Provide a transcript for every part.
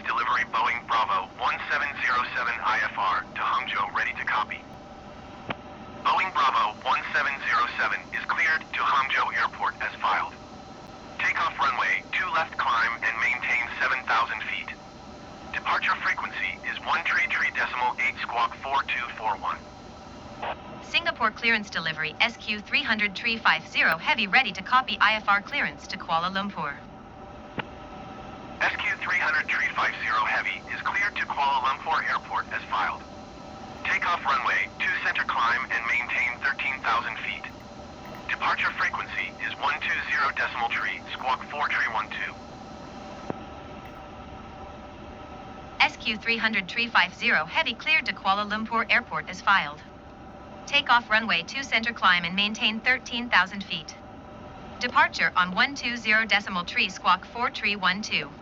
delivery Boeing Bravo 1707 IFR to Hangzhou, ready to copy. Boeing Bravo 1707 is cleared to Hangzhou Airport as filed. Takeoff runway 2 left climb and maintain 7,000 feet. Departure frequency is 133.8 squawk 4241. Singapore clearance delivery SQ300-350 Heavy ready to copy IFR clearance to Kuala Lumpur. SQ300-350 Heavy is cleared to Kuala Lumpur Airport as filed. Takeoff runway 2 center climb and maintain 13,000 feet. Departure frequency is 120.3 squawk 4312. SQ300-350 Heavy cleared to Kuala Lumpur Airport as filed. Takeoff runway 2 center climb and maintain 13,000 feet. Departure on 120.3 squawk 4312.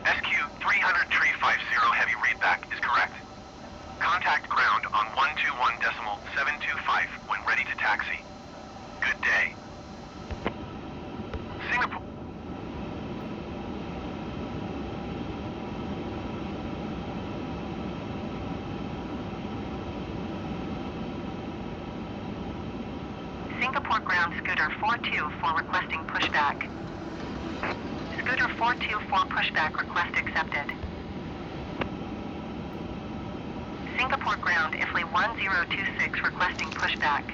SQ300-350 Heavy readback is correct. Contact ground on 121.725 when ready to taxi. Good day. Singapore. Singapore ground Scooter 424 requesting pushback. Scooter 424 pushback request accepted. Singapore ground IFLY 1026 requesting pushback.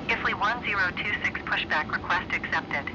IFLY 1026 pushback request accepted.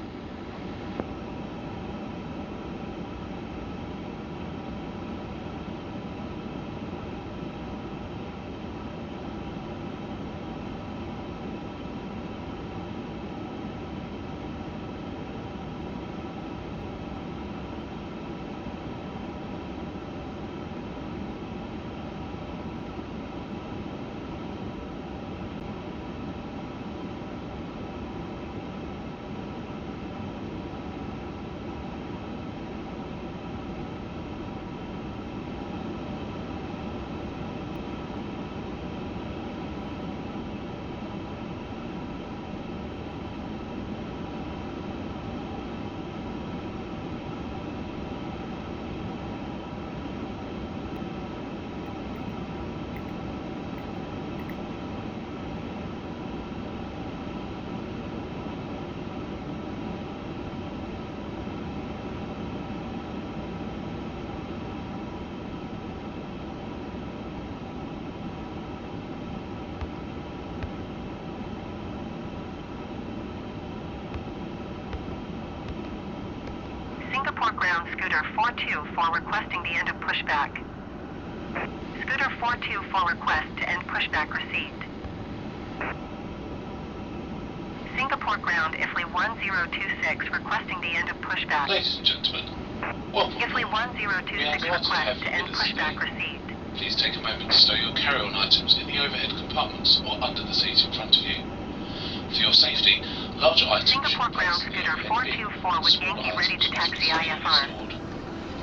Singapore ground Scooter 424 requesting the end of pushback. Scooter 424 request to end pushback received. Singapore ground IFLY 1026 requesting the end of pushback. Ladies and gentlemen, welcome. IFLY 1026 request to end pushback received. Please take a moment to stow your carry-on items in the overhead compartments or under the seats in front of you. For your safety, larger items Singapore ground Scooter 424 with Yankee ready to taxi IFR.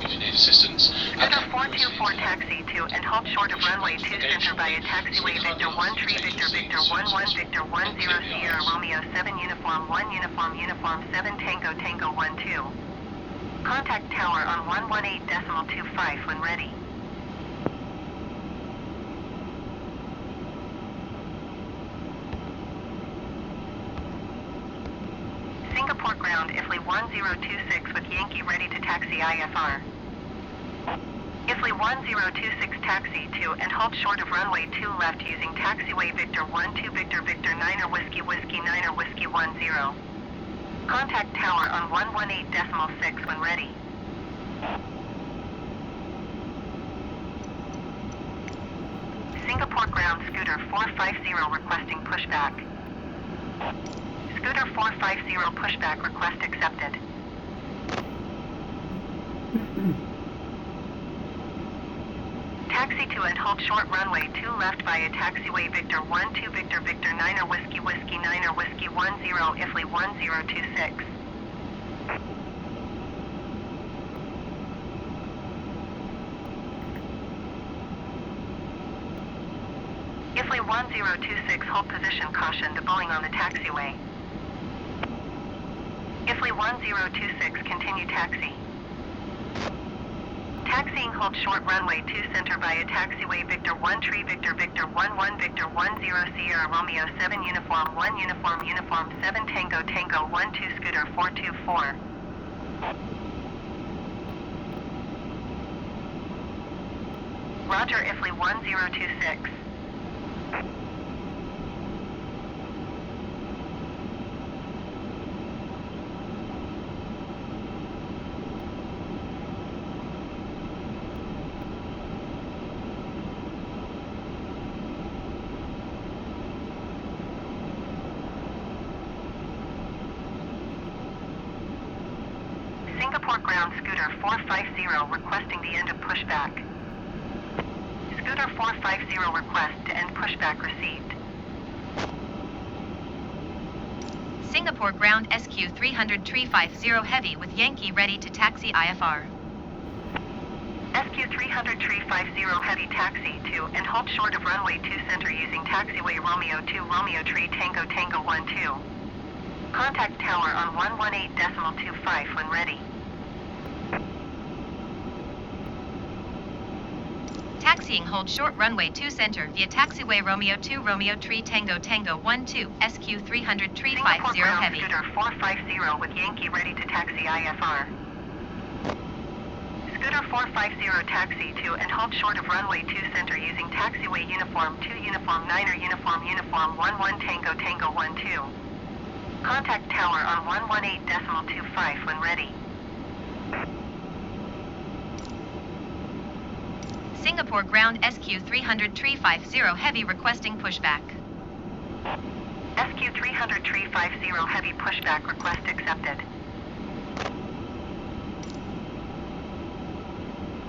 If you need assistance, Scooter 424 taxi to and halt short of runway 2 center via taxiway Victor 13 Victor Victor 11 Victor 10 Sierra Romeo 7 Uniform 1 Uniform 7 Tango Tango 12. Contact tower on 118.25 when ready. Singapore ground IFLY 1026 with Yankee ready to taxi IFR. IFLY 1026 taxi to and halt short of runway 2 left using taxiway Victor 12 Victor Victor 9er Whiskey Whiskey 9er Whiskey 10. Contact tower on 118.6 when ready. Singapore ground Scooter 450 requesting pushback. Scooter 450 pushback request accepted. Taxi to and halt short runway 2 left via taxiway Victor 12 Victor Victor 9er Whiskey Whiskey 9er Whiskey 10 IFLY 1026. IFLY 1026 hold position caution to Boeing on the taxiway. IFLY 1026 continue taxi. Taxiing hold short runway 2 center via taxiway Victor 1 Tree Victor Victor 11 Victor 10 Sierra Romeo 7 Uniform 1 Uniform Uniform 7 Tango Tango 12 Scooter 424. Roger Ifley 1026. Singapore ground Scooter 450 requesting the end of pushback. Scooter 450 request to end pushback received. Singapore ground SQ 300-350 heavy with Yankee ready to taxi IFR. SQ 300-350 heavy taxi to and hold short of runway 2 center using taxiway Romeo 2 Romeo Tree Tango Tango 12. Contact tower on 118.25 when ready. Taxiing hold short runway 2 center via taxiway Romeo 2 Romeo Tree Tango Tango 12 SQ 300-350 heavy. Scooter 450 with Yankee ready to taxi IFR. Scooter 450 taxi to and hold short of runway 2 center using taxiway Uniform 2 Uniform 9er Uniform Uniform 11 Tango Tango 12. Contact tower on 118.25 when ready. Singapore ground SQ 300-350 heavy requesting pushback. SQ 300-350 heavy pushback request accepted.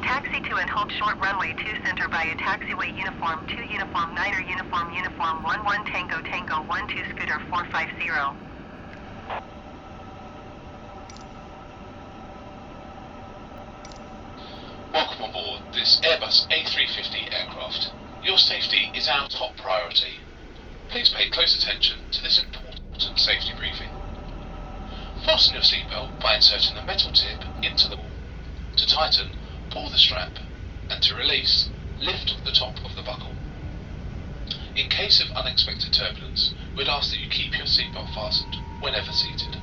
Taxi to and hold short runway 2 center via taxiway Uniform 2 Uniform 9er Uniform Uniform 11 Tango Tango 12 Scooter 450. Welcome on board this Airbus A350 aircraft. Your safety is our top priority. Please pay close attention to this important safety briefing. Fasten your seatbelt by inserting the metal tip into the wall. To tighten, pull the strap, and to release, lift the top of the buckle. In case of unexpected turbulence, we'd ask that you keep your seatbelt fastened whenever seated.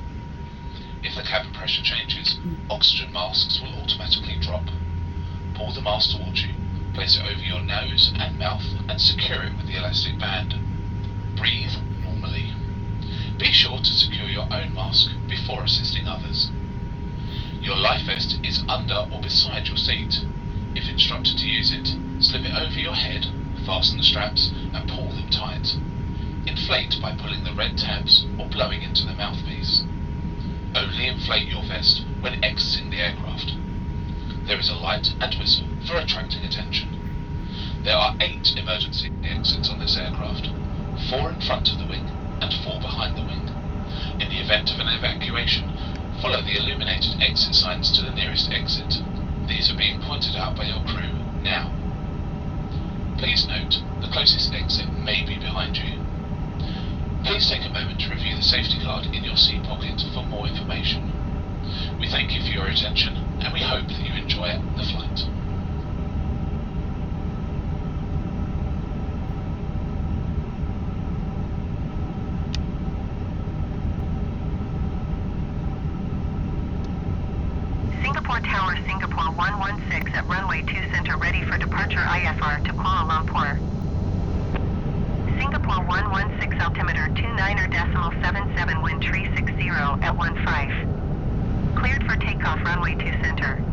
If the cabin pressure changes, oxygen masks will automatically drop. Pull the mask towards you, place it over your nose and mouth, and secure it with the elastic band. Breathe normally. Be sure to secure your own mask before assisting others. Your life vest is under or beside your seat. If instructed to use it, slip it over your head, fasten the straps, and pull them tight. Inflate by pulling the red tabs or blowing into the mouthpiece. Only inflate your vest when exiting the aircraft. There is a light and whistle for attracting attention. There are 8 emergency exits on this aircraft, 4 in front of the wing and 4 behind the wing. In the event of an evacuation, follow the illuminated exit signs to the nearest exit. These are being pointed out by your crew now. Please note, the closest exit may be behind you. Please take a moment to review the safety card in your seat pocket for more information. We thank you for your attention, and we hope that you enjoy the flight. Singapore Tower, Singapore 116 at runway 2 center ready for departure IFR to Kuala Lumpur. Singapore 116 altimeter 29er.77 wind 360 at 15. Cleared for takeoff runway 2 center.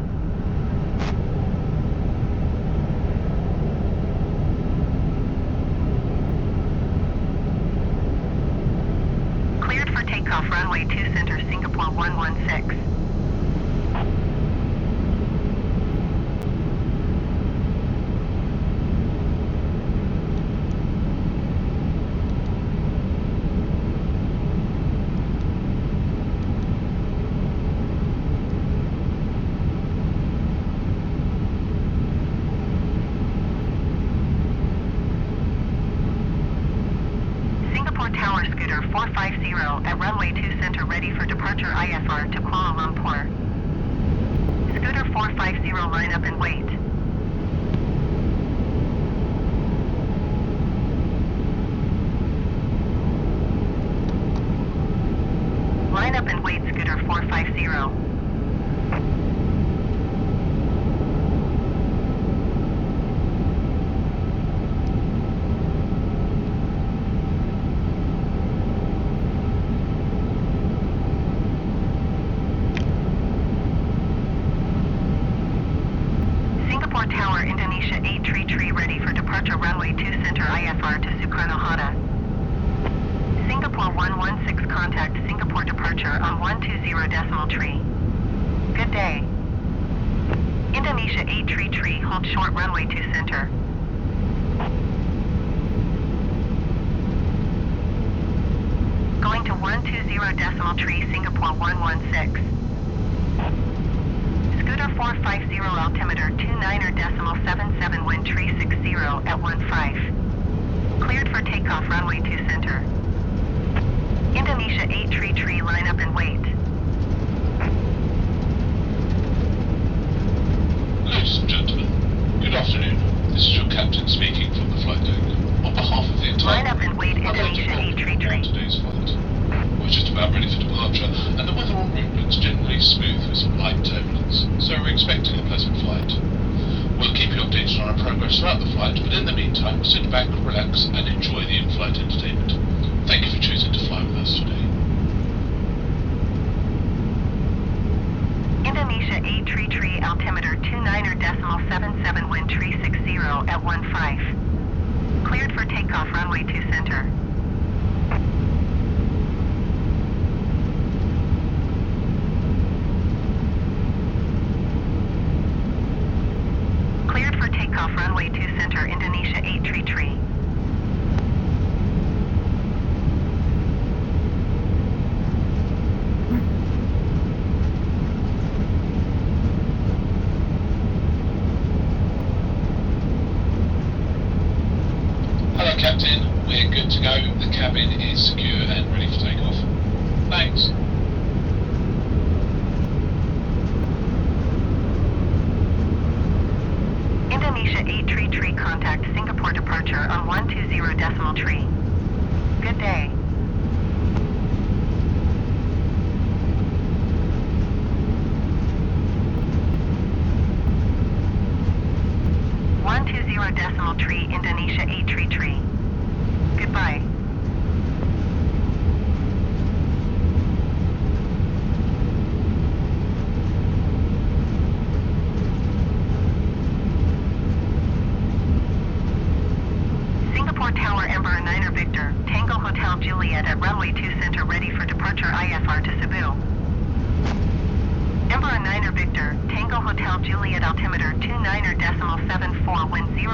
Cleared for takeoff runway 2 center Singapore 116. Tower Scooter 450 at runway 2 center ready for departure IFR to Kuala Lumpur. Scooter Scooter 450, line up and wait. Line up and wait, Scooter 450. Singapore Tower, Indonesia 833, ready for departure runway 2 center IFR to Soekarno-Hatta. Singapore 116, contact Singapore departure on 120.3. Good day. Indonesia 833, hold short runway 2 center. Going to 120.3, Singapore 116. Scooter 450, altimeter 29.77, wind 360 at 15. Cleared for takeoff, runway 2 center. Indonesia 833, line up and wait. Ladies and gentlemen, good afternoon. This is your captain speaking from the flight deck. On behalf of the entire Line up and wait, I'd like to Indonesia welcome you on 833. today's flight. We're just about ready for departure, and the weather en route looks generally smooth with some light turbulence, so we're expecting a pleasant flight. We'll keep you updated on our progress throughout the flight, but in the meantime, sit back, relax, and enjoy the in-flight entertainment. Thank you for choosing to fly with us today. Indonesia 833, altimeter 29.77, wind 360 at 15. Cleared for takeoff, runway 2 center. Cleared for takeoff, runway 2 center, Indonesia 833. Hello, Captain. We're good to go. The cabin is secure and ready for takeoff. Thanks. Indonesia 833, contact Singapore departure on 120.3. Good day. .3 Indonesia 833. Goodbye. Singapore Tower, Emperor 9er Victor, Tango Hotel Juliet at runway 2 center, ready for departure IFR to Cebu. Emperor 9er Victor, Tango Hotel Juliet, altimeter 29.74, wind 010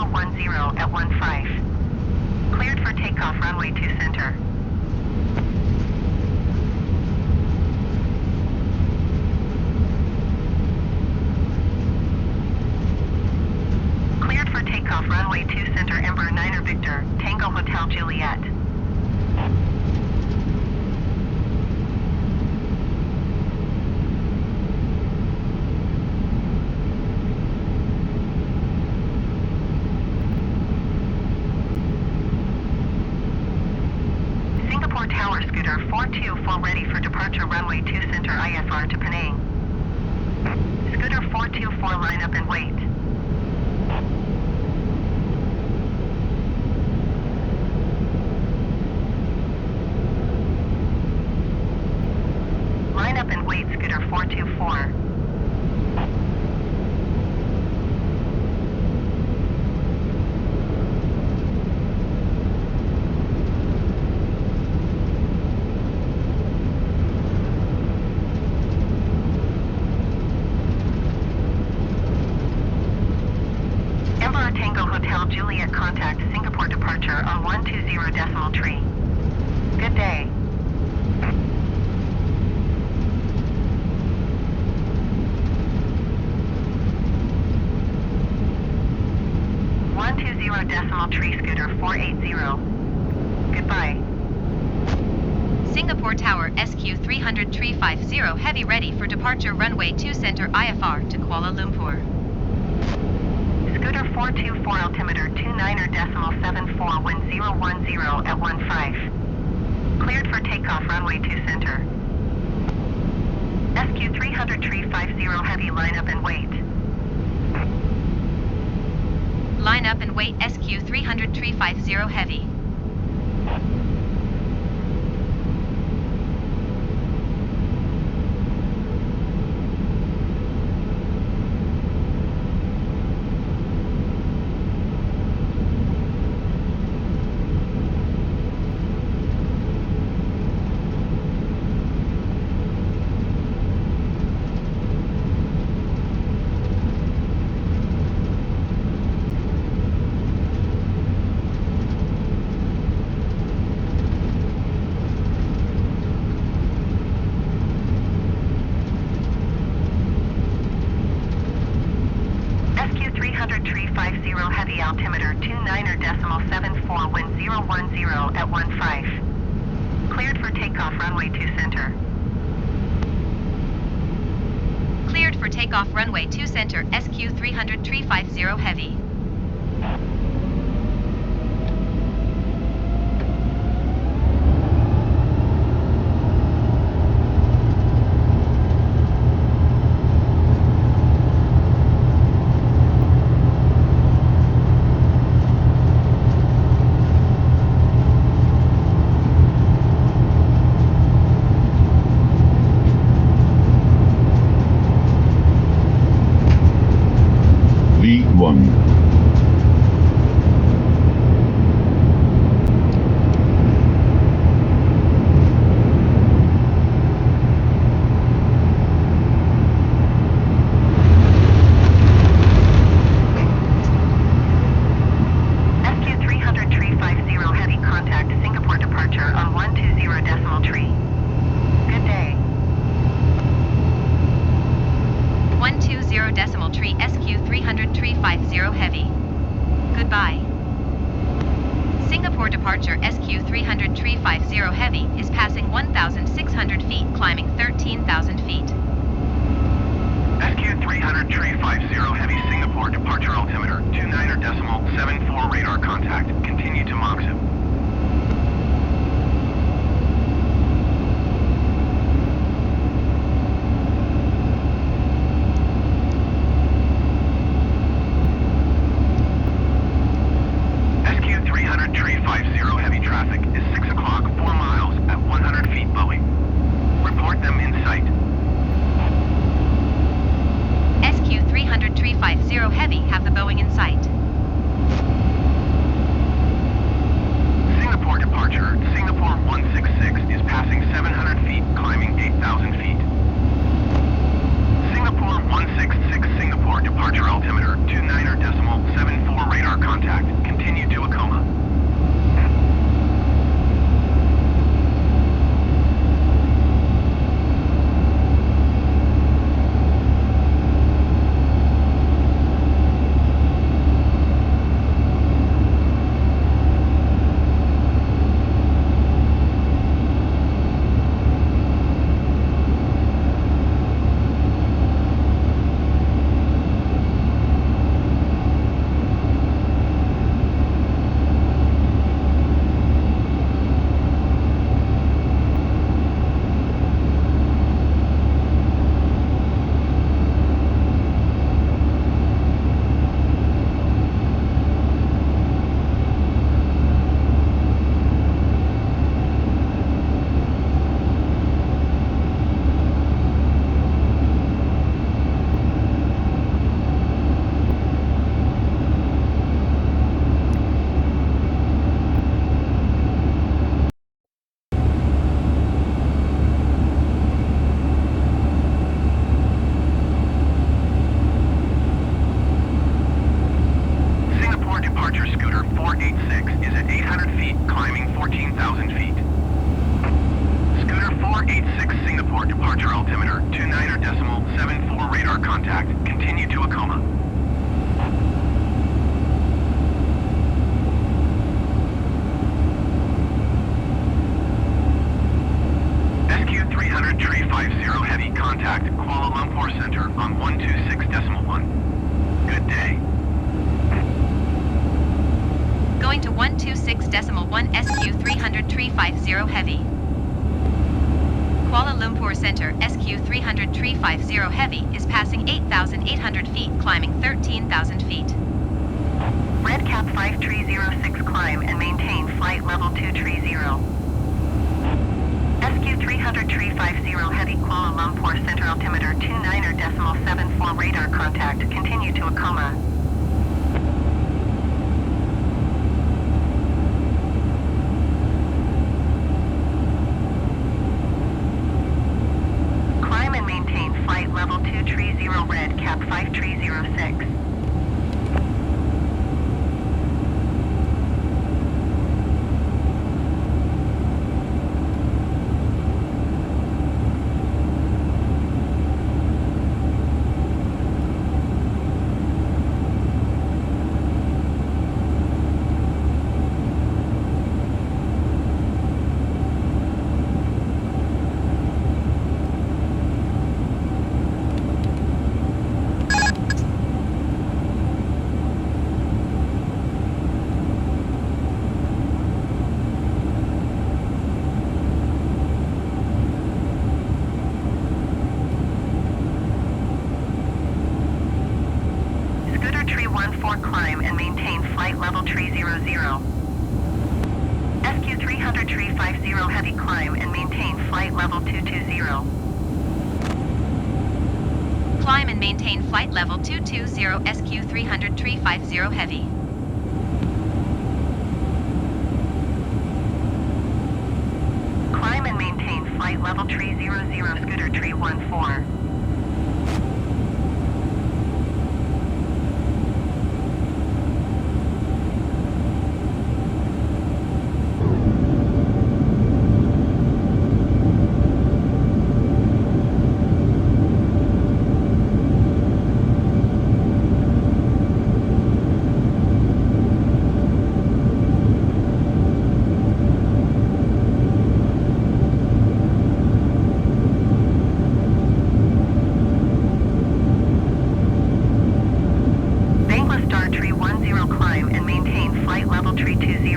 at 15. Cleared for takeoff, runway 2 center. Cleared for takeoff, runway 2 center, Emperor 9er Victor, Tango Hotel Juliet. Singapore Tower, Scooter 424, ready for departure, runway 2 center, IFR to Penang. Scooter 424, line up and wait. Line up and wait, Scooter 424. Emperor Tango Hotel Juliet, contact Singapore departure on 120.3. Good day. .3 Scooter 480. Goodbye. Singapore Tower SQ300-350 Heavy ready for departure runway 2 center IFR to Kuala Lumpur. Scooter 424 altimeter 29.74 wind 010 at 15. Cleared for takeoff runway 2 center. SQ300-350 Heavy line up and wait. Line up and wait SQ300-350 Heavy. SQ300-350 Heavy altimeter 29.74 wind 010 at 15. Cleared for takeoff runway 2 center. Cleared for takeoff runway 2 center SQ300-350 Heavy. V1. SQ300-350 Heavy contact Singapore departure on 120.3. Good day. 120.3 SQ300-350 Heavy. Goodbye. Singapore departure SQ300-350 Heavy is passing 1,600 feet, climbing 13,000 feet. SQ300-350 Heavy Singapore departure altimeter 29.74 radar contact. Continue to Msfs. SQ300-350 heavy traffic is 6 o'clock, 4 miles at 100 feet Boeing. Report them in sight. SQ300-350 Heavy have the Boeing in sight. Singapore departure, Singapore 166 is passing 700 feet, climbing 8,000 feet. Singapore 166 Singapore departure altimeter 29.74 radar contact. Continue to Akoma. 126.1 SQ300-350 Heavy. Kuala Lumpur Center SQ300-350 Heavy is passing 8,800 feet, climbing 13,000 feet. Red Cap 5306 climb and maintain flight level 230. SQ300-350 Heavy Kuala Lumpur Center altimeter 29.74 radar contact, continue to Akoma. Climb and maintain flight level 230 Red Cap 5306. Climb and maintain flight level 300. SQ300-350 Heavy climb and maintain flight level 220. Climb and maintain flight level 220 SQ300-350 Heavy. Climb and maintain flight level 300 Scooter 314. Climb and maintain flight level 320.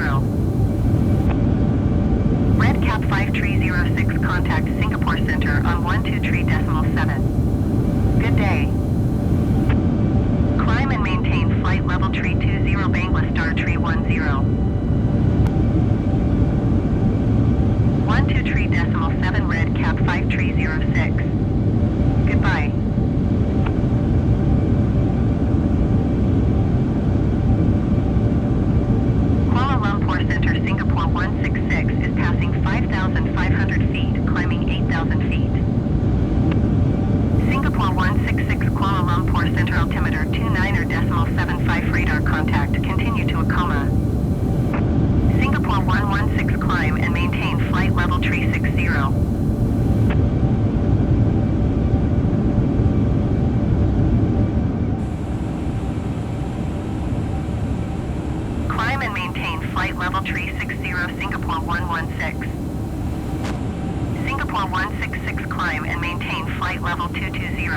Red Cap 5306 contact Singapore Center on 123.7. Good day. Climb and maintain flight level 320 Bangla Star 310. 123.7 Red Cap 5306. Goodbye. Center Singapore 166 is passing 5,500 feet, climbing 8,000 feet. Singapore 166 Kuala Lumpur Center altimeter 29.75 radar contact, continue to Akoma. Singapore 116 climb and maintain flight level 360. Climb and maintain flight level 360 Singapore 116. Singapore 166 climb and maintain flight level 220.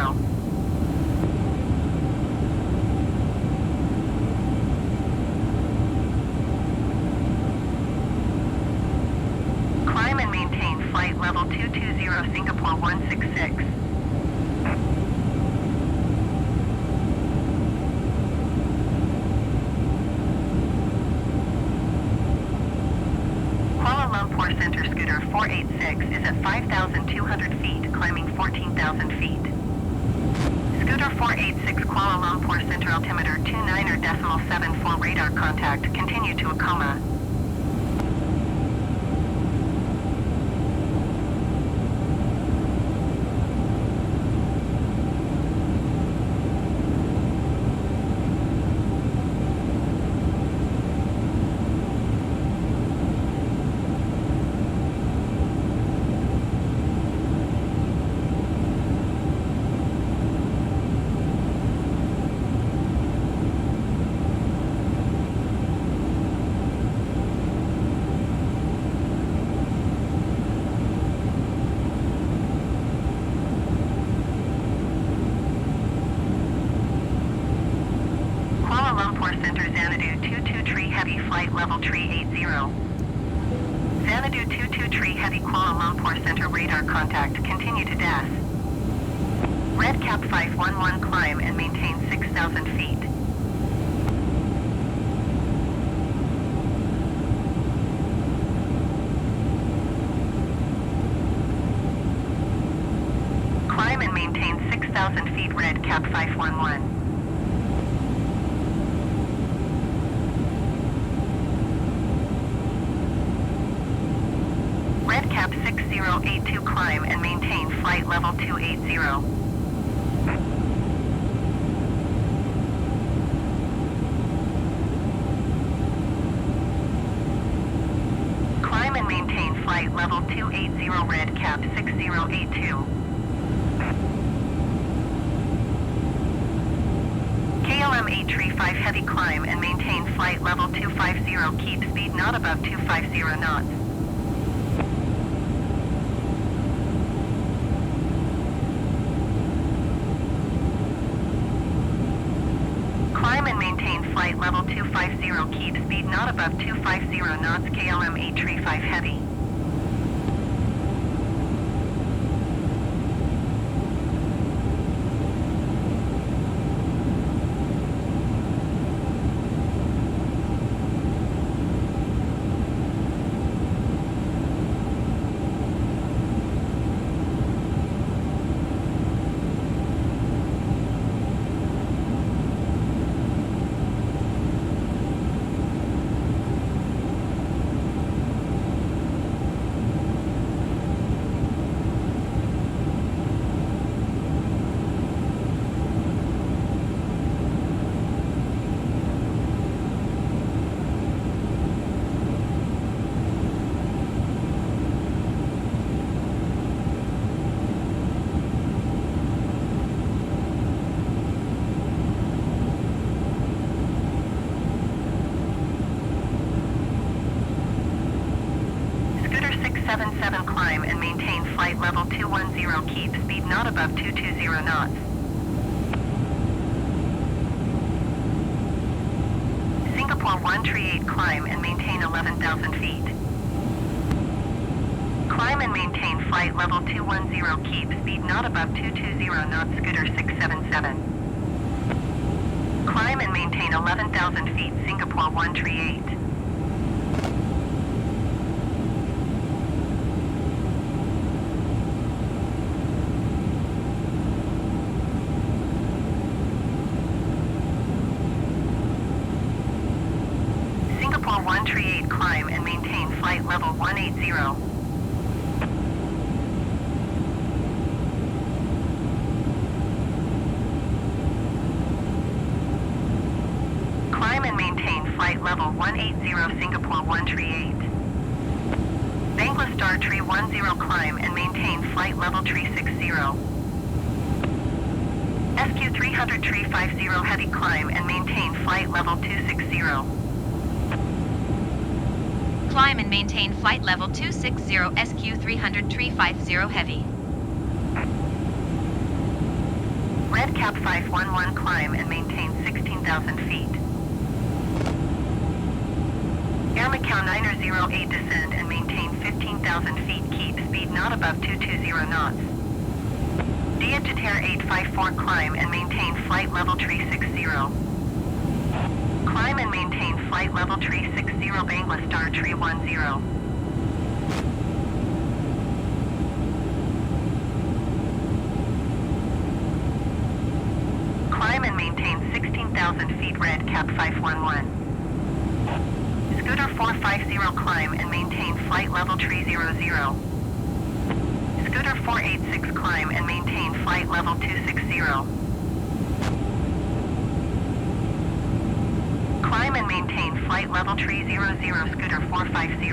Climb and maintain flight level 220 Singapore 166. Lumpur Center Scooter 486 is at 5,200 feet, climbing 14,000 feet. Scooter 486 Kuala Lumpur Center altimeter 29.74 radar contact, continue to Akoma. flight level 380. Xanadu 22 Heavy Kuala Lumpur Center radar contact, continue to DAS. Red Cap 511 climb and maintain 6,000 feet. Climb and maintain 6,000 feet, Red Cap 511. Red Cap 6082 climb and maintain flight level 280. Climb and maintain flight level 280, Red Cap 6082. KLM 835 heavy climb and maintain flight level 250, keep speed not above 250 knots. Climb and maintain flight level 250, keep speed not above 250 knots, KLM 835 heavy. Scooter 677 climb and maintain flight level 210, keep speed not above 220 knots. Singapore 138 climb and maintain 11,000 feet. Climb and maintain flight level 210, keep speed not above 220 knots, Scooter 677. Climb and maintain 11,000 feet, Singapore 138. Singapore 138 climb and maintain flight level 180. Climb and maintain flight level 180, Singapore 138. Bangla Star 310 climb and maintain flight level 360. SQ 300 350 heavy climb and maintain flight level 260. Climb and maintain flight level 260, SQ 300 350 heavy. Red Cap 511 climb and maintain 16,000 feet. Wmkk 908 descend and maintain 15,000 feet, keep speed not above 220 knots. Diagitaire 854 climb and maintain flight level 360. Climb and maintain flight level 360, Bangla Star 310. Climb and maintain 16,000 feet, Red Cap 511. Scooter 450 climb and maintain flight level 300. Scooter 486 climb and maintain flight level 260. Climb and maintain flight level 300, Scooter 450.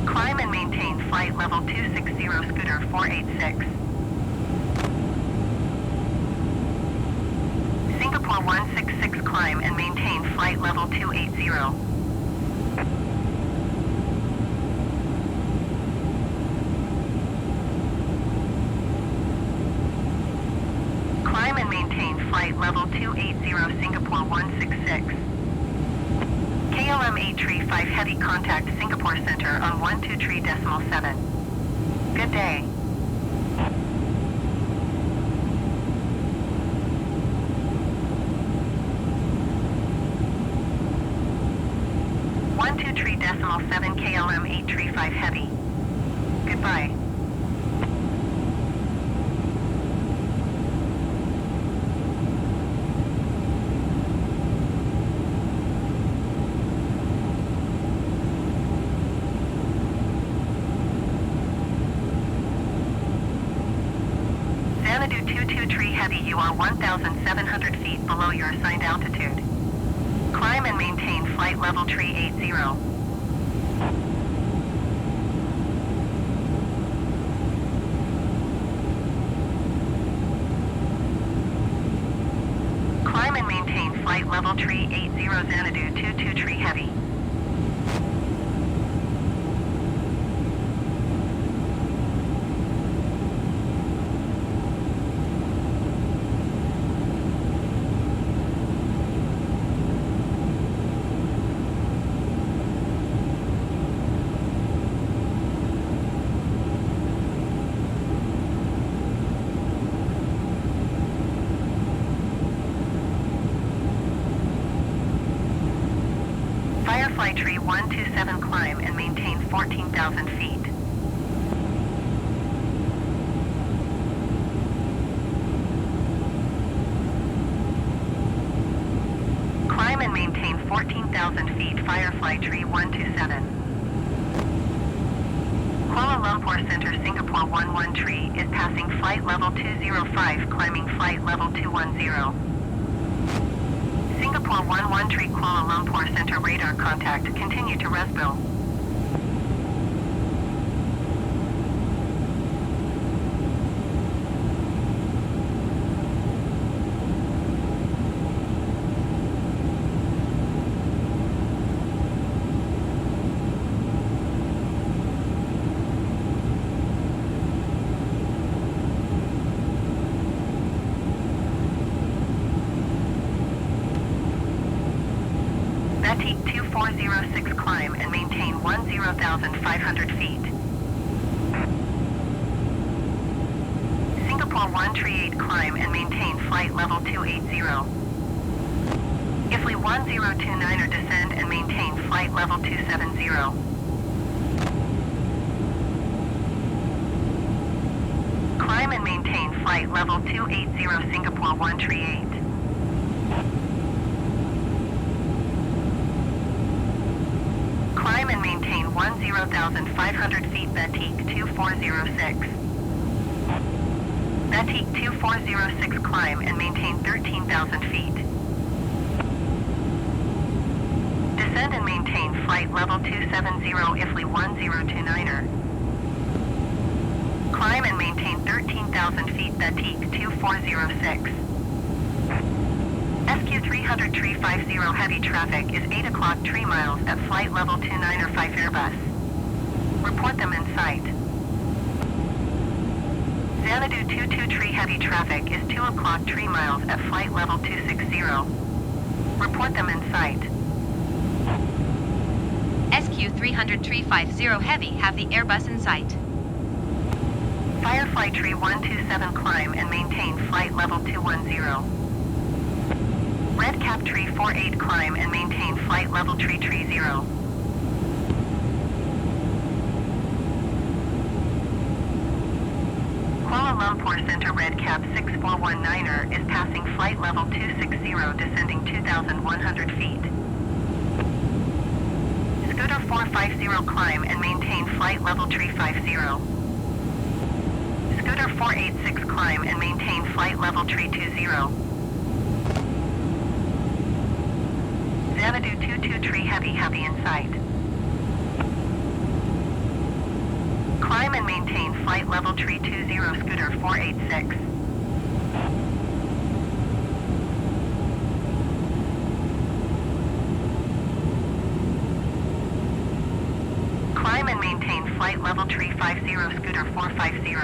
Climb and maintain flight level 260, Scooter 486. Singapore 166 climb and maintain flight level 280. Climb and maintain flight level 280, Singapore 166. 835 Heavy contact Singapore Center on 123.7. Good day. 123.7 KLM 835 Heavy. Goodbye. Xanadu 223 Heavy, you are 1,700 feet below your assigned altitude. Climb and maintain flight level 380. Climb and maintain flight level 380 Xanadu 223 Heavy. Firefly Tree 127 climb and maintain 14,000 feet. Climb and maintain 14,000 feet, Firefly Tree 127. Kuala Lumpur Center Singapore 113 is passing flight level 205, climbing flight level 210. Singapore 113 Kuala Lumpur Center radar contact, continue to Resville. Batik 2406 climb and maintain 10,500 feet. Singapore 138 climb and maintain flight level 280. Ifly 1029er descend and maintain flight level 270. Climb and maintain flight level 280 Singapore 138. Climb and maintain 10,500 feet, Batik 2406. Batik 2406 climb and maintain 13,000 feet. Descend and maintain flight level 270 Ifly 1029er. Climb and maintain 13,000 feet, Batik 2406. SQ300-350 heavy traffic is 8 o'clock 3 miles at flight level 295 Airbus. Report them in sight. Xanadu 223 heavy traffic is 2 o'clock 3 miles at flight level 260. Report them in sight. SQ300-350 heavy have the Airbus in sight. Firefly Tree 127 climb and maintain flight level 210. Red Cap Tree 48 climb and maintain flight level 330. Kuala Lumpur Center Red Cap 6419er is passing flight level 260, descending 2,100 feet. Scooter 450 climb and maintain flight level 350. Scooter 486 climb and maintain flight level 320. Xanadu 223 heavy in sight. Climb and maintain flight level 320 Scooter 486. Climb and maintain flight level 350 Scooter 450.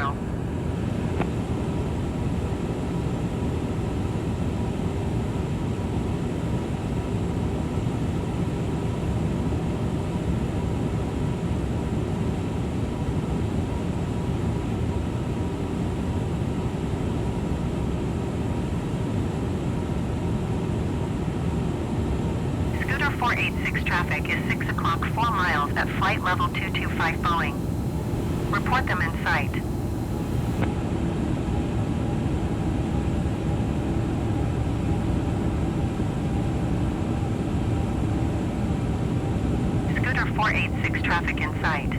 486 traffic is 6 o'clock 4 miles at flight level 225 Boeing. Report them in sight. Scooter 486 traffic in sight.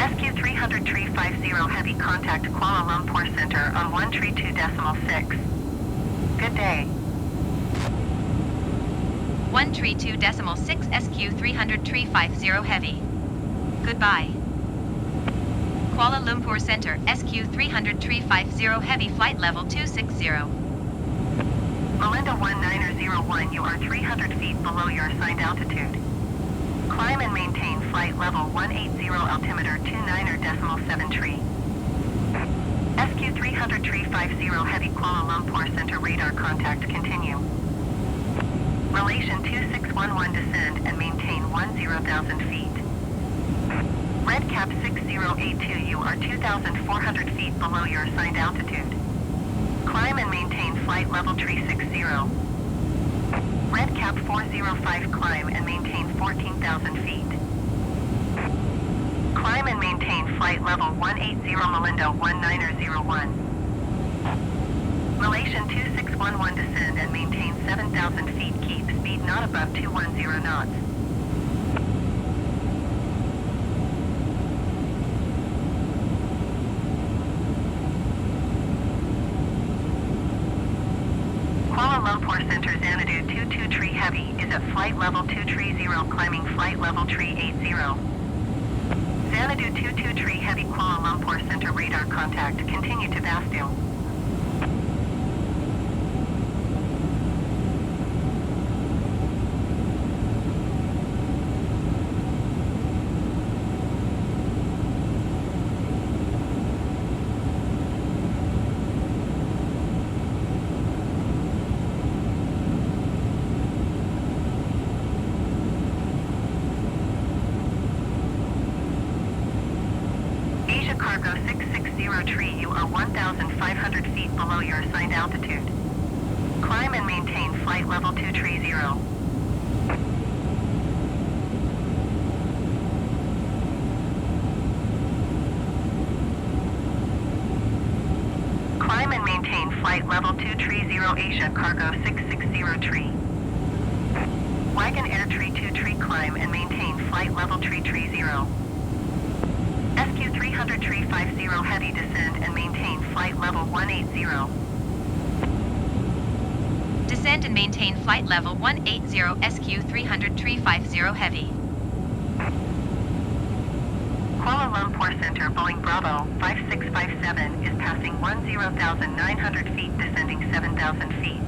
SQ300-350 heavy contact Kuala Lumpur Center on 132.6. Good day. 132.6 SQ300-350 heavy. Goodbye. Kuala Lumpur Center, SQ300-350 heavy flight level 260. Melinda 1901, you are 300 feet below your assigned altitude. Climb and maintain flight level 180 altimeter 29.73. SQ300-350 heavy Kuala Lumpur Center radar contact continue. Relation 2611 descend and maintain 10,000 feet. Red cap 6082, you are 2,400 feet below your assigned altitude. Climb and maintain flight level 360. Red cap 405, climb and maintain 14,000 feet. Climb and maintain flight level 180 Melinda 1901. Relation 2611 descend and maintain 7,000 feet, keep speed not above 210 knots. Kuala Lumpur Center Xanadu 223 heavy is at flight level 230, climbing flight level 380. Xanadu 223 heavy Kuala Lumpur Center radar contact, continue to Vastu. Cargo 660 tree, you are 1,500 feet below your assigned altitude. Climb and maintain flight level 230. Climb and maintain flight level 230 Asia Cargo 660 tree. Wagon Air Tree 2 tree, climb and maintain flight level 330. SQ300-350 heavy descend and maintain flight level 180. Descend and maintain flight level 180 SQ300-350 heavy. Kuala Lumpur Center Boeing Bravo 5657 is passing 10,900 feet, descending 7,000 feet.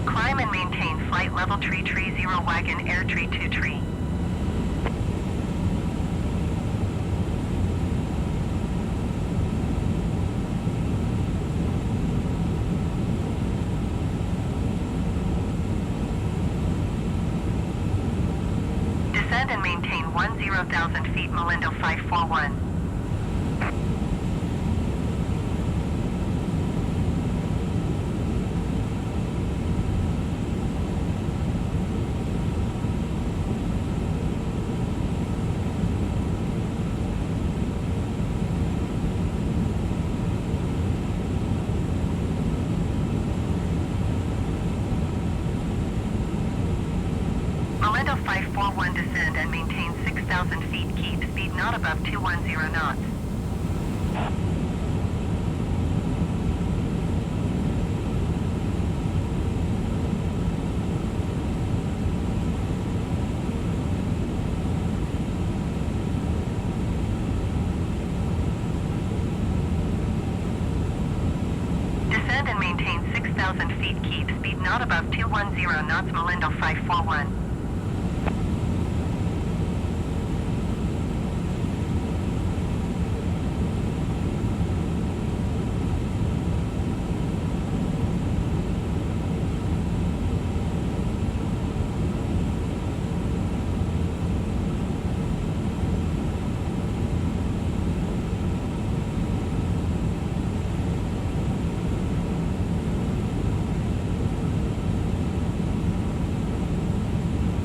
Climb and maintain flight level 330 Wagon Air Tree 2 tree. Descend and maintain 10,000 feet, Melinda 541. Melinda 541 descend and maintain 6,000 feet, keep speed not above 210 knots. Descend and maintain 6,000 feet. Keep speed not above 210 knots. Malindo 541.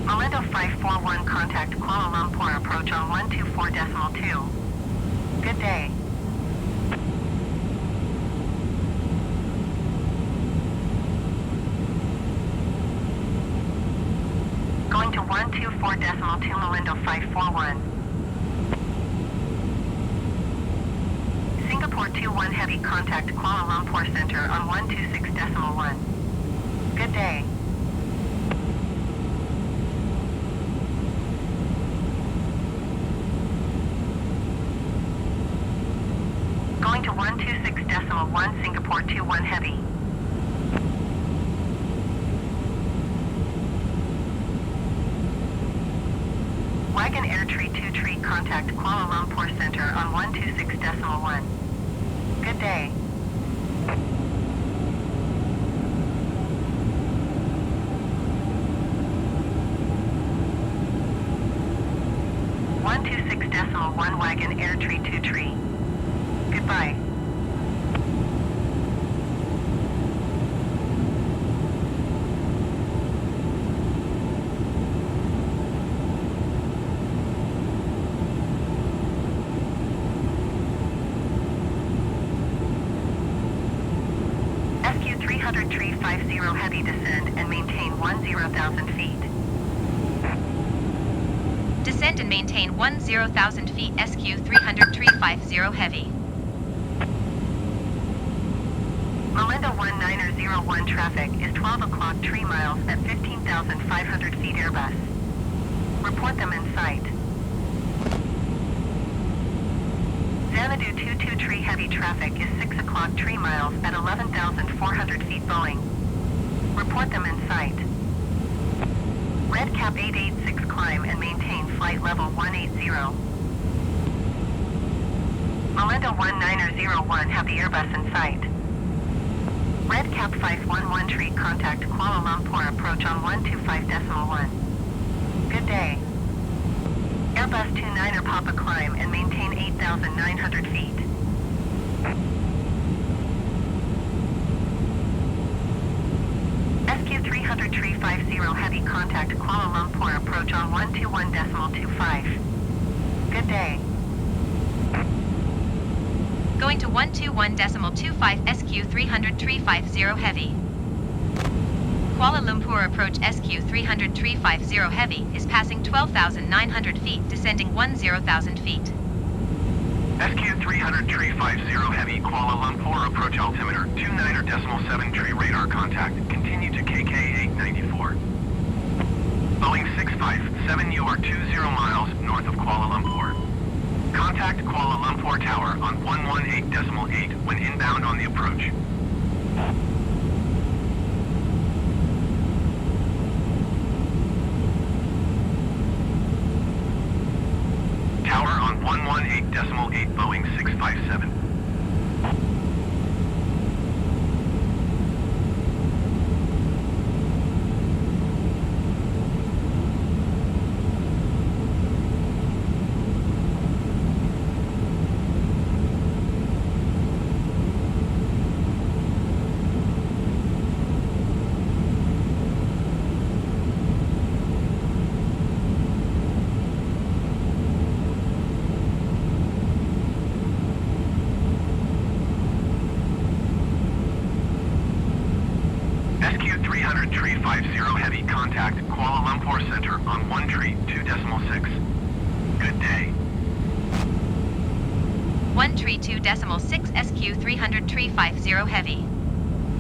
Malindo 541, contact Kuala Lumpur, approach on 124.2. Good day. Going to 124.2, Malindo 541. Singapore 21 heavy, contact Kuala Lumpur Center on 126.1. Good day. Going to 126.1, Singapore 21 heavy. Wagon Air Tree 2 Tree, contact Kuala Lumpur Center on 126.1. Good day. .1 Wagon Air Tree 2 Tree. Goodbye. SQ 300 Tree 50 heavy, descend and maintain 10,000 feet. Descend and maintain 10,000 feet. SQ 300 Tree 50 heavy. Malindo 1901 traffic is 12 o'clock 3 miles at 15,500 feet Airbus. Report them in sight. Xanadu 22 Tree heavy traffic is 6 o'clock 3 miles at 11,400 feet Boeing. Report them in sight. Red Cap 886 climb and maintain flight level 180. Malindo 1901 have the Airbus in sight. Red Cap 511 Tree, contact Kuala Lumpur, approach on 125.1. Good day. Airbus 29er Papa climb and maintain 8,900 feet. SQ 300 Tree 50 heavy, contact Kuala Lumpur, approach on 121.25. Good day. Going to 121.25, SQ 300 Tree 50 heavy. Kuala Lumpur approach, SQ 300 Tree 50 heavy is passing 12,900 feet, descending 10,000 feet. SQ 300 Tree 50 heavy, Kuala Lumpur approach altimeter 29.7 tree radar contact. Continue to KK 894. Boeing 657, you are 20 miles north of Kuala Lumpur. Contact Kuala Lumpur Tower on 118.8 when inbound on the approach. Tower on 118.8 Boeing 657. SQ 300 Tree 50 heavy, contact Kuala Lumpur Center on 1 tree 2.6. Good day. 132.6 SQ300-350 Heavy.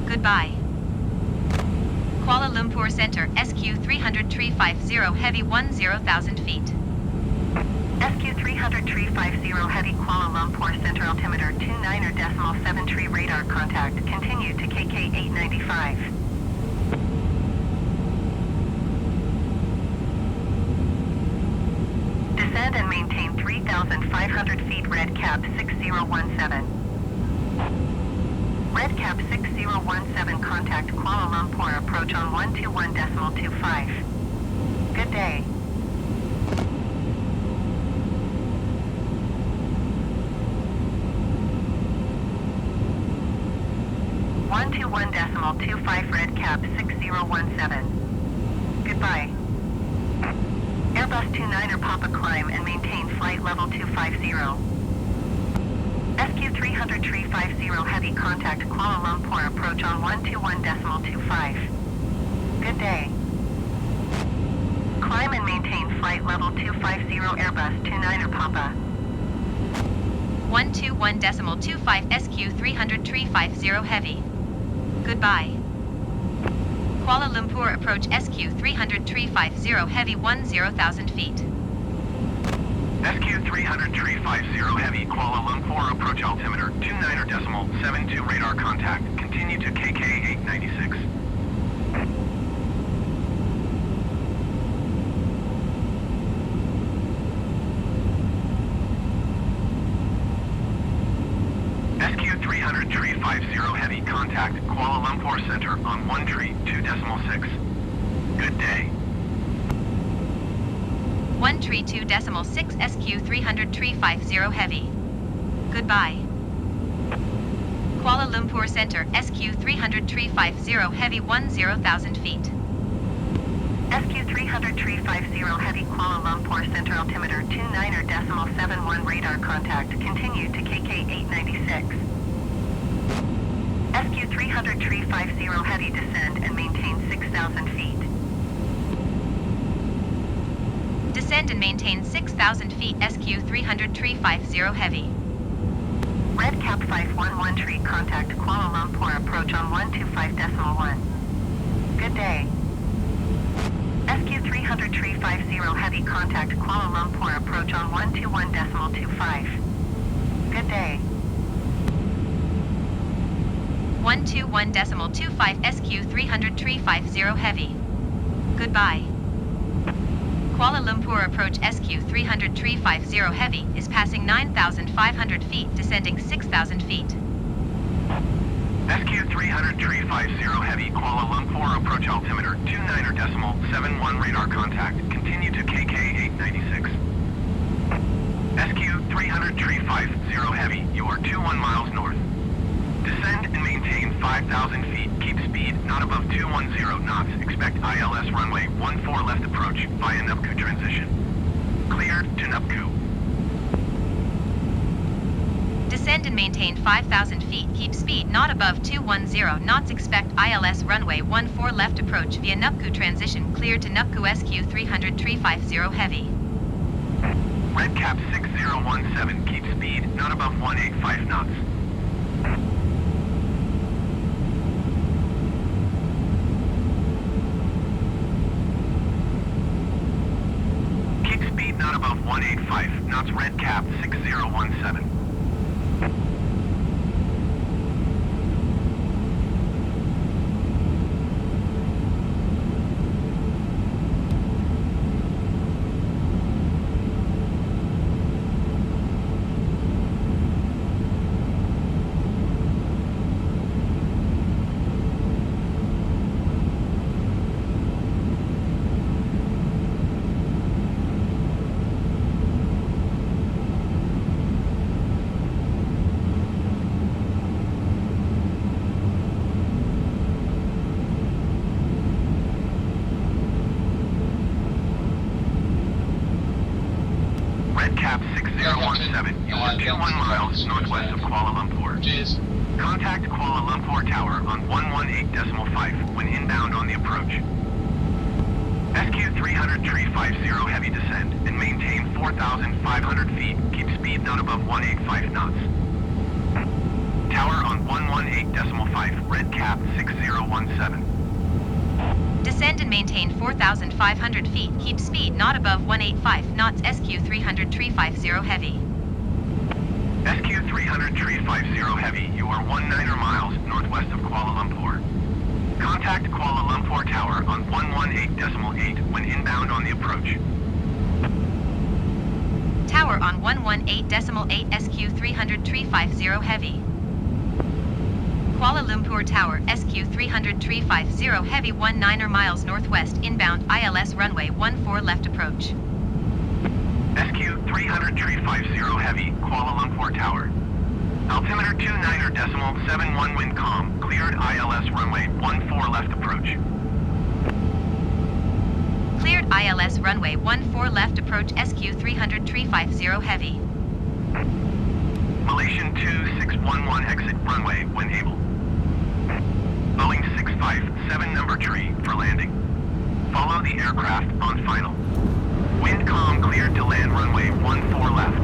Goodbye. Kuala Lumpur Center, SQ300-350 Heavy 10,000 feet. SQ300-350 Heavy Kuala Lumpur Center altimeter 29.73 radar contact. Continue to KK 895. Descend and maintain 3,500 feet red cap 6017. Red cap 6017 contact Kuala Lumpur approach on 121.25. Good day. One 121.25 red cap 6017. Goodbye. Airbus 29er Papa climb and maintain flight level 250. SQ300-350 Heavy contact Kuala Lumpur approach on 121.25. Good day. Climb and maintain flight level 250 Airbus 29er Papa. 121.25 SQ300-350 Heavy. Goodbye. Kuala Lumpur approach SQ300-350 Heavy 10,000 feet. SQ300-350 Heavy Kuala Lumpur approach altimeter 29.72 radar contact. Continue to KK 896. SQ300-350 Heavy contact Kuala Lumpur Center on 132.6. Good day. 132.6 SQ300-350 Heavy. Goodbye. Kuala Lumpur Center, SQ300-350 Heavy 10,000 feet. SQ300-350 Heavy Kuala Lumpur Center altimeter 29.71 radar contact. Continue to KK 896. SQ300-350 Heavy descend and maintain 6,000 feet. Descend and maintain 6,000 feet SQ300-350 Heavy. Red cap 511 tree contact Kuala Lumpur approach on 125.1. Good day. SQ300-350 Heavy contact Kuala Lumpur approach on 121.25. Good day. 121.25 SQ300-350 Heavy. Goodbye. Kuala Lumpur approach SQ300-350 Heavy is passing 9,500 feet, descending 6,000 feet. SQ300-350 Heavy Kuala Lumpur approach altimeter 29.71 radar contact. Continue to KK 896. SQ300-350 Heavy, you are 21 miles north. Descend and maintain 5,000 feet. Keep speed not above 210 knots. Expect ILS runway 14 left approach via Wmkk transition. Cleared to Wmkk. Descend and maintain 5,000 feet. Keep speed not above 210 knots. Expect ILS runway 14 left approach via Wmkk transition. Cleared to Wmkk SQ300-350 Heavy. Red cap 6017. Keep speed not above 185 knots. Not above 185 knots. Red cap 6017. Cap 6017, you are 21 miles northwest of Kuala Lumpur. Cheers. Contact Kuala Lumpur Tower on 118.5 when inbound on the approach. SQ300-350 heavy descend and maintain 4,500 feet. Keep speed not down above 185 knots. Tower on 118.5, red cap 6017. Descend and maintain 4,500 feet. Keep speed not above 185 knots. SQ300-350 heavy. SQ300-350 heavy, you are 19 miles northwest of Kuala Lumpur. Contact Kuala Lumpur Tower on 118.8 when inbound on the approach. Tower on 118.8 SQ300-350 heavy. Kuala Lumpur Tower, SQ300-350 heavy 19 miles northwest inbound ILS runway 14 left approach. SQ300-350 heavy, Kuala Lumpur Tower. Altimeter 29.71 wind calm, cleared ILS runway 14 left approach. Cleared ILS runway 14 left approach SQ300-350 heavy. Malaysian 2611 exit runway when able. Boeing 657 number tree for landing. Follow the aircraft on final. Wind calm cleared to land runway 14 left.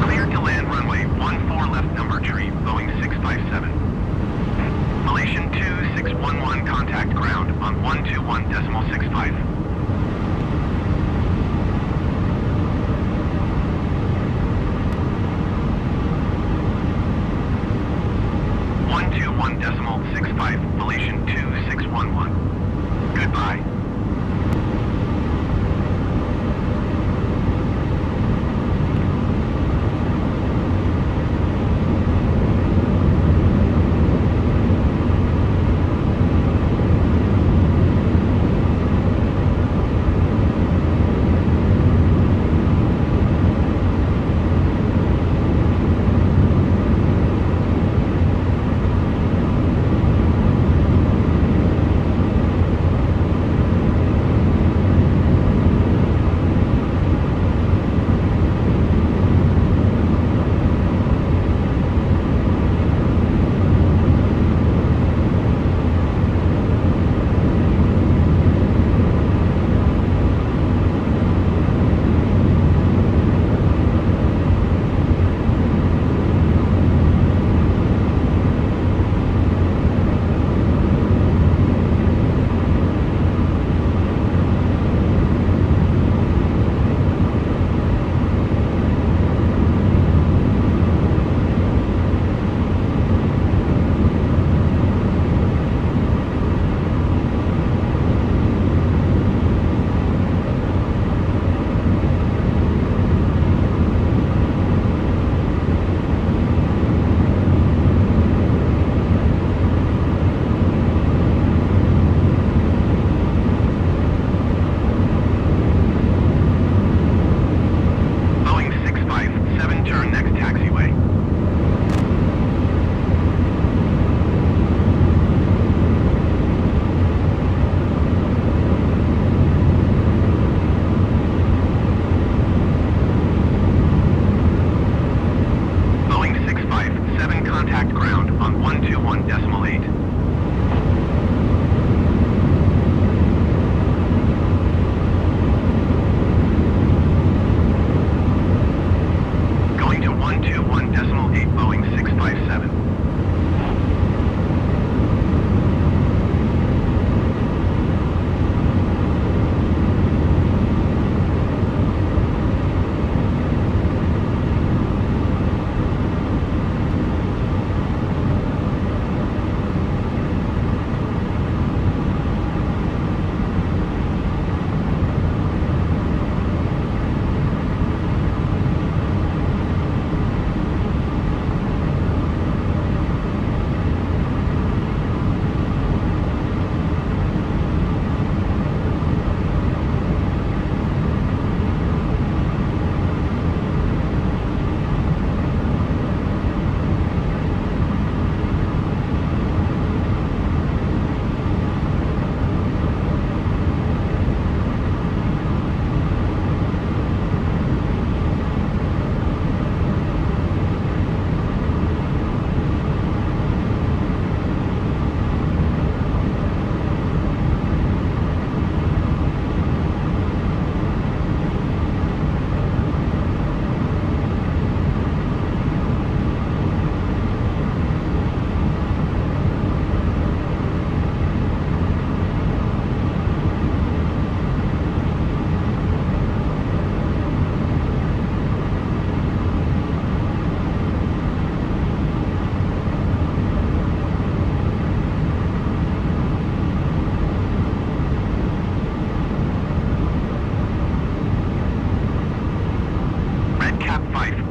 Cleared to land runway 14 left number tree, Boeing 657. Malaysian 2611 contact ground on 121.65. 121.65, Malaysian 2611. Goodbye.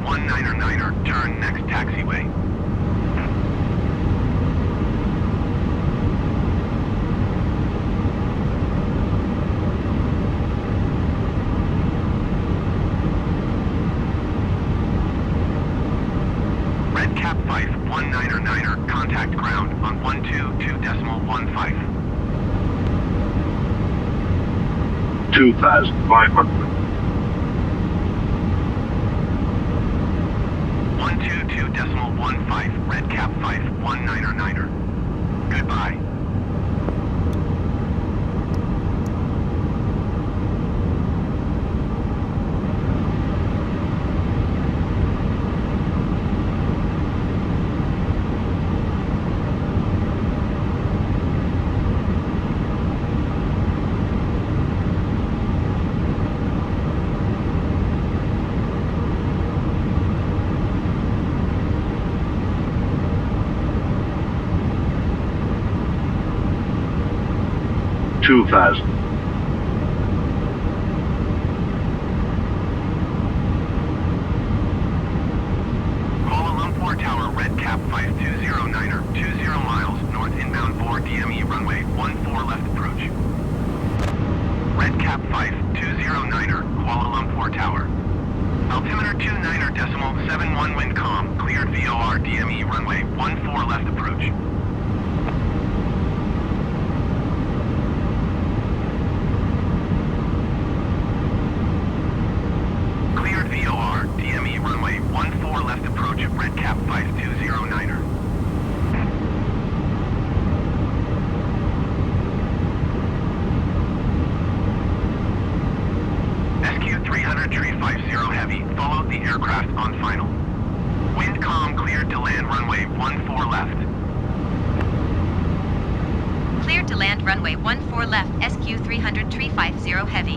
199er, turn next taxiway. Red Cap 5, 199er, contact ground on 122.15. 2,500. 122.15, Red Cap 5, 199er. Goodbye. Two thousand. Kuala Lumpur Tower, Red Cap 5209er, 20 miles north inbound 4 DME runway 14 left approach. Red Cap 5209er, Kuala Lumpur Tower. Altimeter 29.71 Wmkk, cleared VOR DME runway 14 left approach. Cleared VOR DME runway 14 left approach, Red Cap 5209er. SQ-300-350 Heavy, followed the aircraft on final. Wind calm, cleared to land runway 14 left. Cleared to land runway 14 left, SQ-300-350 Heavy.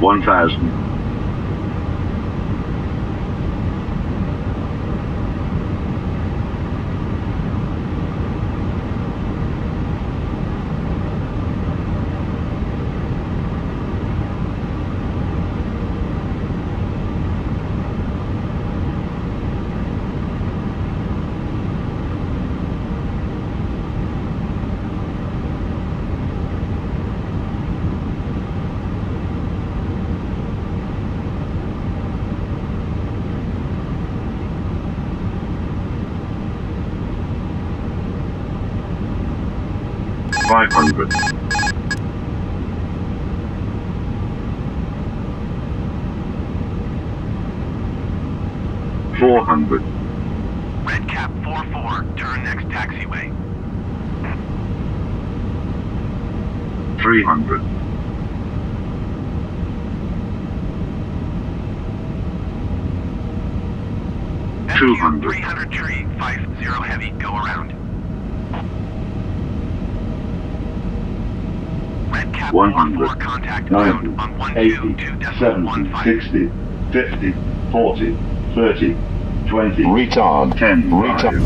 One thousand. $500. $400. Red Cap 44, turn next taxiway. 300. SQ-300-350 Heavy, go around. Red Cap 44, contact ground on 122.15. 60, 50, 40, 30, 20. Retard. 10. Retard.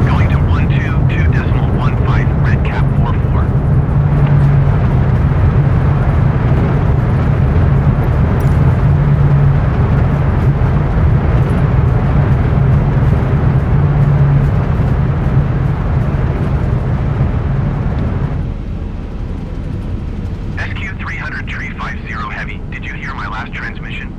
Going to 122.15, Red Cap 44. SQ-300-350 Heavy, did you hear my last transmission?